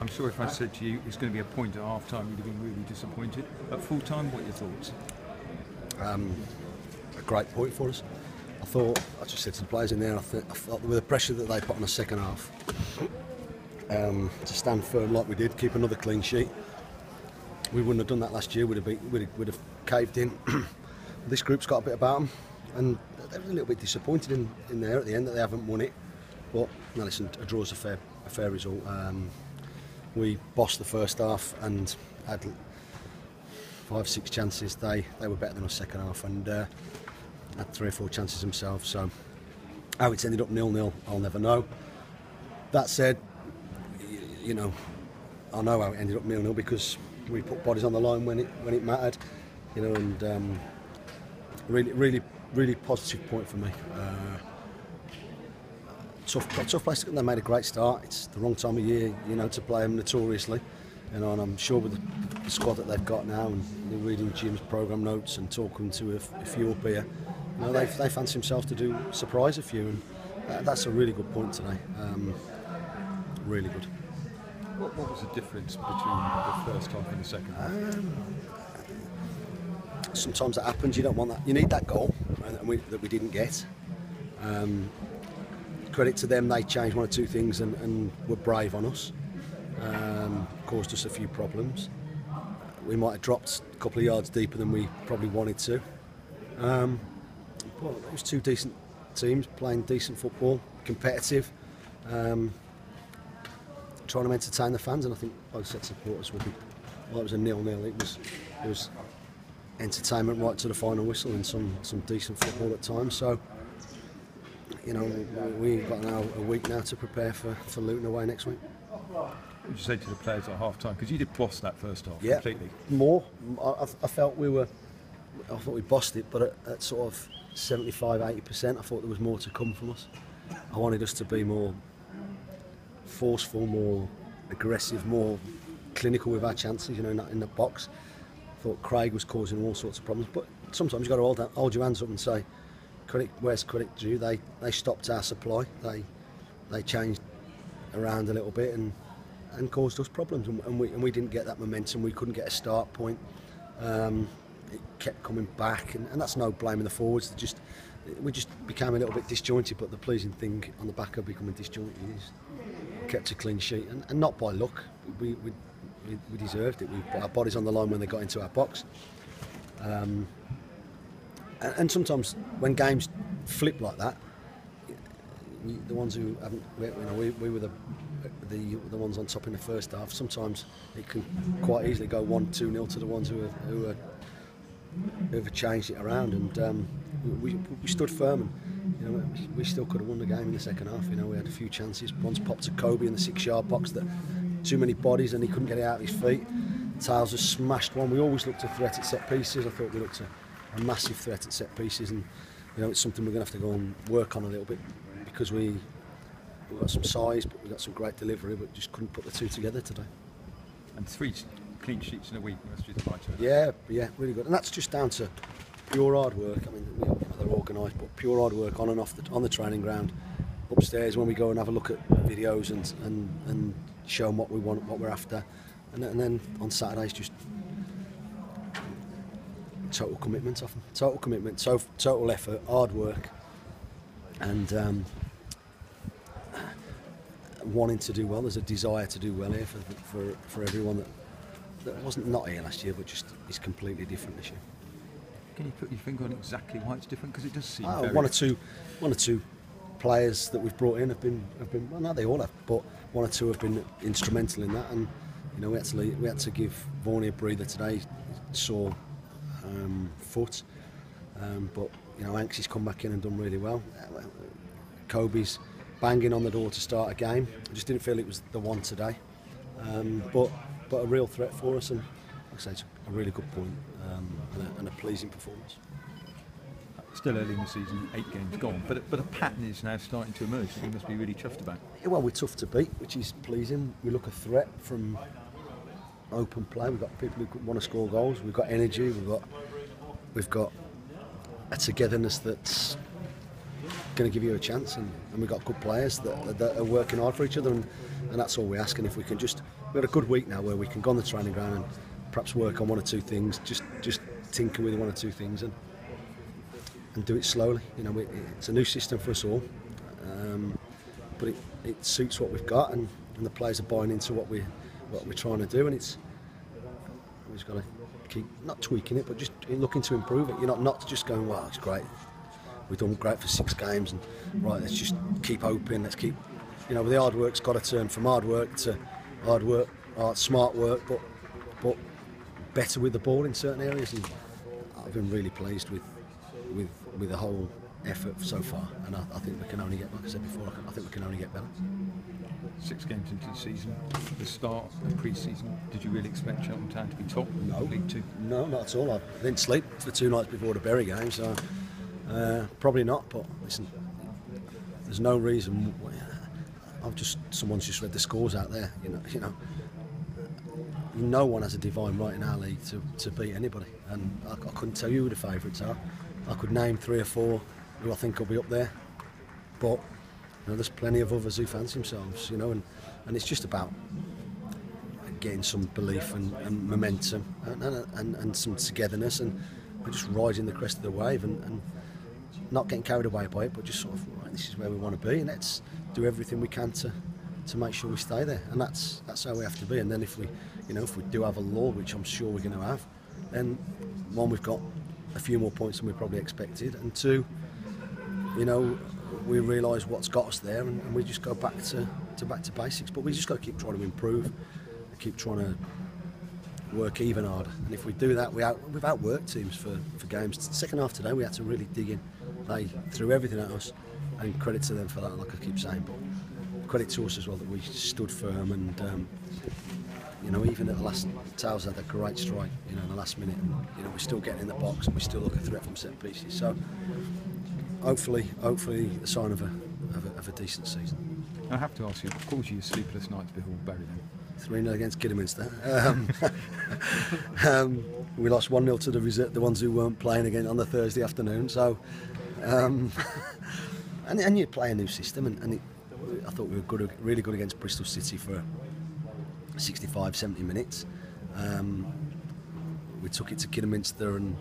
I'm sure if I said to you it's going to be a point at half time, you'd have been really disappointed. At full time, what are your thoughts? A great point for us. I just said to the players in there, I thought with the pressure that they put on the second half, to stand firm like we did, keep another clean sheet. We wouldn't have done that last year. We'd have caved in. This group's got a bit about them, and they were a little bit disappointed in there at the end that they haven't won it. But no, listen, a draw's a fair result. We bossed the first half and had 5-6 chances. They were better than us second half and had 3 or 4 chances themselves. So how it's ended up 0-0, I'll never know. That said, you know, I know how it ended up 0-0 because we put bodies on the line when it mattered. You know, and really positive point for me. Tough place. They made a great start. It's the wrong time of year, you know, to play them notoriously. You know, and I'm sure with the squad that they've got now, and reading Jim's programme notes and talking to a few up here, you know, they fancy themselves to surprise a few, and that's a really good point today. Really good. What was the difference between the first half and the second half? Sometimes that happens. You don't want that. You need that goal that we didn't get. Credit to them, they changed 1 or 2 things and were brave on us. Caused us a few problems. We might have dropped a couple of yards deeper than we probably wanted to. But it was 2 decent teams playing decent football, competitive, trying to entertain the fans, and I think both sets of supporters would be. Well, it was a 0-0. It was entertainment right to the final whistle and some decent football at times. So, you know, we've got now a week now to prepare for Luton away next week. What would you say to the players at half time? Because you did boss that first half completely. More. I felt I thought we bossed it, but at sort of 75-80%, I thought there was more to come from us. I wanted us to be more forceful, more aggressive, more clinical with our chances, you know, not in the box. I thought Craig was causing all sorts of problems, but sometimes you've got to hold your hands up and say, where's credit due? They stopped our supply. They changed around a little bit and caused us problems, and we didn't get that momentum. We couldn't get a start point. It kept coming back, and that's no blame in the forwards. We just became a little bit disjointed. But the pleasing thing on the back of becoming disjointed is kept a clean sheet, and not by luck. We deserved it. We put our bodies on the line when they got into our box. And sometimes when games flip like that, the ones who haven't, we were the ones on top in the first half. Sometimes it can quite easily go 1-2-0 to the ones who have changed it around, and we stood firm, and you know, we still could have won the game in the second half. You know, we had a few chances. Once popped to Kobe in the 6-yard box, that too many bodies and he couldn't get it out of his feet. Tails has smashed one. We always looked to threat at set pieces. I thought we looked a massive threat at set pieces, and you know, it's something we're going to have to go and work on a little bit, because we've got some size, but we've got some great delivery, but just couldn't put the 2 together today. And 3 clean sheets in a week, that's just right. Yeah, really good, and that's just down to pure hard work. I mean, you know, they're organised, but pure hard work on and off on the training ground, upstairs when we go and have a look at videos and show them what we want, what we're after, and then on Saturdays just total commitment off them. Total commitment, total effort, hard work, and wanting to do well. There's a desire to do well here for everyone that wasn't not here last year, but just is completely different this year. Can you put your finger on exactly why it's different? Because it does seem one or two players that we've brought in have been well, not they all have, but 1 or 2 have been instrumental in that, and you know, we had to give Vaughan a breather today. Sore foot, but you know, Hanks has come back in and done really well. Kobe's banging on the door to start a game. I just didn't feel it was the one today, but a real threat for us, and like I say, it's a really good point, and a pleasing performance. Still early in the season, 8 games gone, but a pattern is now starting to emerge that we must be really chuffed about. Well, we're tough to beat, which is pleasing. We look a threat from open play. We've got people who want to score goals. We've got energy. We've got a togetherness that's going to give you a chance, and we've got good players that are working hard for each other, and that's all we ask. And if we can just, we've had a good week now where we can go on the training ground and perhaps work on one or two things, just tinker with one or two things, and do it slowly. You know, it's a new system for us all, but it suits what we've got, and the players are buying into what we're trying to do, and we've just got to keep not tweaking it, but just looking to improve it. You're not just going, wow, it's great, we've done great for 6 games, and right, let's just keep hoping, let's keep, you know, the hard work's got to turn from hard work to smart work, but better with the ball in certain areas, and I've been really pleased with the whole effort so far, and I think we can only get, like I said before, I think we can only get better. 6 games into the season, the start of pre-season, did you really expect Cheltenham Town to be top? No, League Two? No, not at all. I didn't sleep for 2 nights before the Bury game, so probably not. But listen, there's no reason. Someone's just read the scores out there. You know, no one has a divine right in our league to beat anybody, and I couldn't tell you who the favourites are. I could name 3 or 4 who I think will be up there, but you know, there's plenty of others who fancy themselves, you know, and it's just about getting some belief and momentum and some togetherness, and just riding the crest of the wave, and not getting carried away by it, but just sort of, right, this is where we want to be, and let's do everything we can to make sure we stay there, and that's how we have to be. And then if we do have a lull, which I'm sure we're going to have, then 1, we've got a few more points than we probably expected, and 2, you know, we realise what's got us there, and we just go back to basics. But we just got to keep trying to improve, keep trying to work even harder. And if we do that, we've outworked teams for games. The second half today, we had to really dig in. They threw everything at us, and credit to them for that, like I keep saying. But credit to us as well that we stood firm, and you know, even at the last, Towers had a great strike, you know, in the last minute, and you know, we're still getting in the box, and we still look a threat from set pieces. So hopefully a sign of a decent season. I have to ask you, what caused you sleepless nights before Bury then? 3-0 against Kidderminster. We lost 1-0 to the ones who weren't playing again on the Thursday afternoon. So, and you play a new system, and I thought we were really good against Bristol City for 65-70 minutes. We took it to Kidderminster, and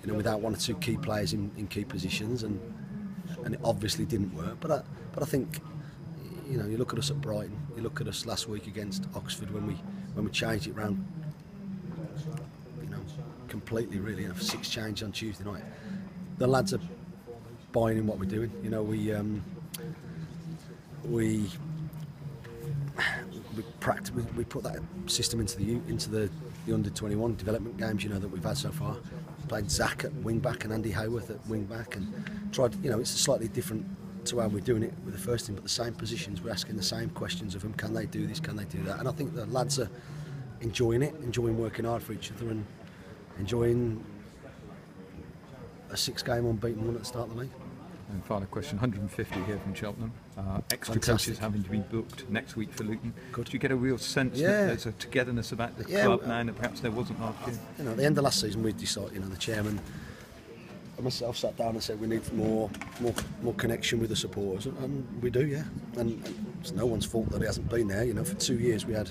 you know, without 1 or 2 key players in key positions, and it obviously didn't work. But I think, you know, you look at us at Brighton, you look at us last week against Oxford when we changed it round, you know, completely really. You know, 6 changes on Tuesday night. The lads are buying in what we're doing. You know, we put that system into the under-21 development games, you know, that we've had so far. Played Zach at wing back and Andy Hayworth at wing back, and tried, you know, it's slightly different to how we're doing it with the first team, but the same positions, we're asking the same questions of them. Can they do this, can they do that? And I think the lads are enjoying it, enjoying working hard for each other, and enjoying a 6-game unbeaten run at the start of the league. And final question, 150 here from Cheltenham. Extra Fantastic. coaches having to be booked next week for Luton. Good. Do you get a real sense that there's a togetherness about the club now that perhaps there wasn't last year? You know, at the end of last season, we decided, you know, the chairman and myself sat down and said we need more connection with the supporters, and we do, yeah. And it's no one's fault that it hasn't been there. You know, for 2 years we had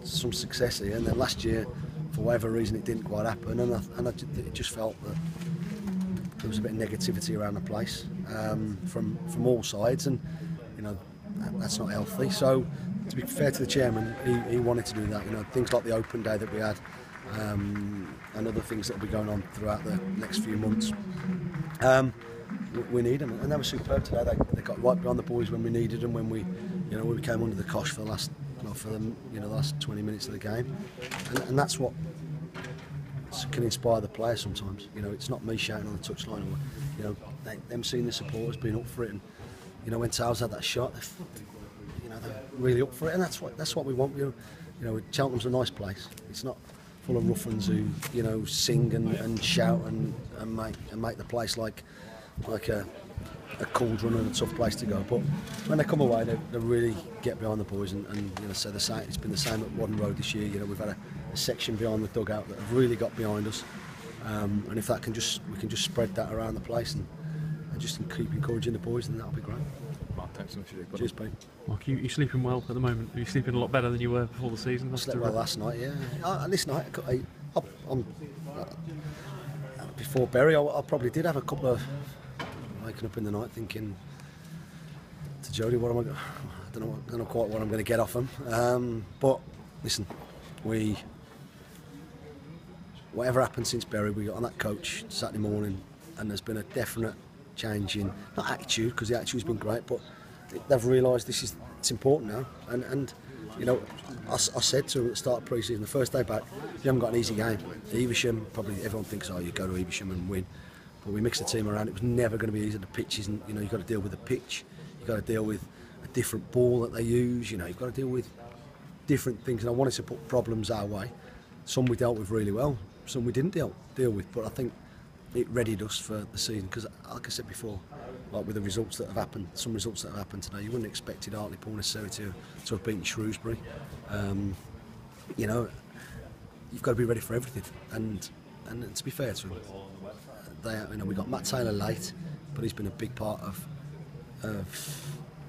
some success here, and then last year, for whatever reason, it didn't quite happen, and it just felt that there was a bit of negativity around the place from all sides, and you know, that's not healthy. So, to be fair to the chairman, he wanted to do that. You know, things like the open day that we had, and other things that will be going on throughout the next few months. We need them, and they were superb today. They got right behind the boys when we needed them, when we came under the cosh for the last, the last 20 minutes of the game, and that's what can inspire the players sometimes. You know, it's not me shouting on the touchline, or you know, them seeing the supporters being up for it, and you know, when Towers had that shot, they're really up for it, and that's what we want. You know, Cheltenham's a nice place. It's not full of ruffians who, you know, sing and shout and make the place like a cauldron and a tough place to go. But when they come away, they really get behind the boys, and you know, so the same. It's been the same at Wadden Road this year. You know, we've had a section behind the dugout that have really got behind us, and if we can just spread that around the place, just keep encouraging the boys, and that'll be great. Mark, thanks so much. Cheers, Pete. Mark, you sleeping well at the moment? Are you sleeping a lot better than you were before the season? I slept well last night, yeah. Listen, before Bury, I probably did have a couple of waking up in the night thinking to Jodie, what am I? I don't know quite what I'm going to get off him. But listen, whatever happened since Bury, we got on that coach Saturday morning, and there's been a definite change in not attitude, because the attitude's been great, but they've realised it's important now. And you know, I said to them at the start of pre-season, the first day back, you haven't got an easy game. Evesham, probably everyone thinks, oh, you go to Evesham and win, but we mixed the team around. It was never going to be easy. The pitch isn't, you know, you've got to deal with the pitch, you've got to deal with a different ball that they use, you know, you've got to deal with different things, and I wanted to put problems our way. Some we dealt with really well, some we didn't deal with, but I think it readied us for the season, because like I said before, like with the results that have happened, some results that have happened today, you wouldn't have expected Hartlepool necessarily to have beaten Shrewsbury. You know, you've got to be ready for everything, and to be fair to them, you know, we got Matt Taylor late, but he's been a big part of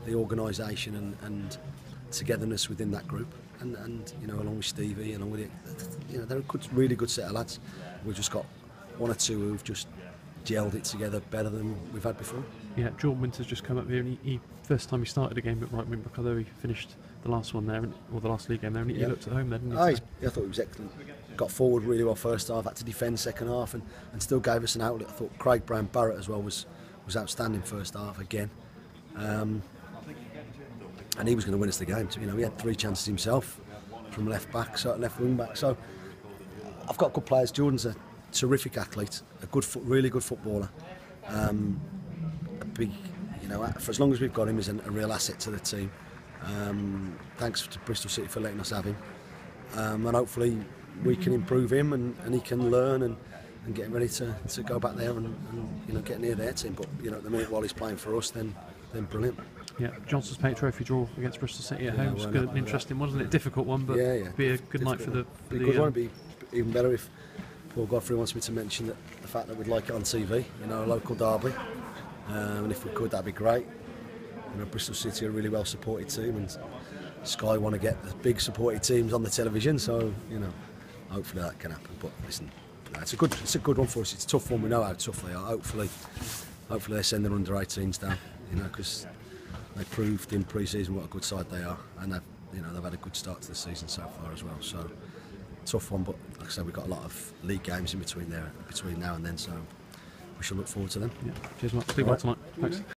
the organisation and togetherness within that group, and you know, along with Stevie and along with it, you know, they're a really good set of lads. We've just got one or two who've just gelled it together better than we've had before. Yeah, Jordan Winter's just come up here, and he first time he started a game at right wing back, although he finished the last one there, or the last league game there, and he looked at home there, didn't he? I thought he was excellent. Got forward really well first half, had to defend second half, and still gave us an outlet. I thought Craig Brown Barrett as well was outstanding first half again. And he was going to win us the game. You know, he had 3 chances himself from left wing back. So I've got good players. Jordan's a terrific athlete, really good footballer. A big, you know, for as long as we've got him, he's a real asset to the team. Thanks to Bristol City for letting us have him, and hopefully we can improve him, and he can learn and get ready to go back there and you know, get near their team. But you know, at the minute while he's playing for us, then brilliant. Yeah, Johnson's Paint Trophy draw against Bristol City at home was good, an interesting one, wasn't it? Difficult one, but be a good night for the. It would be even better if Paul Godfrey wants me to mention that the fact that we'd like it on TV, you know, a local derby, and if we could, that'd be great. You know, Bristol City are a really well supported team, and Sky want to get the big supported teams on the television, so you know, hopefully that can happen. But listen, it's a good one for us. It's a tough one. We know how tough they are. Hopefully they send their under-18s down, you know, because they proved in pre-season what a good side they are, and they've had a good start to the season so far as well. So tough one, but like I said, we've got a lot of league games in between now and then, so we shall look forward to them. Yeah. Cheers, Mark. Speak well tonight. Thanks.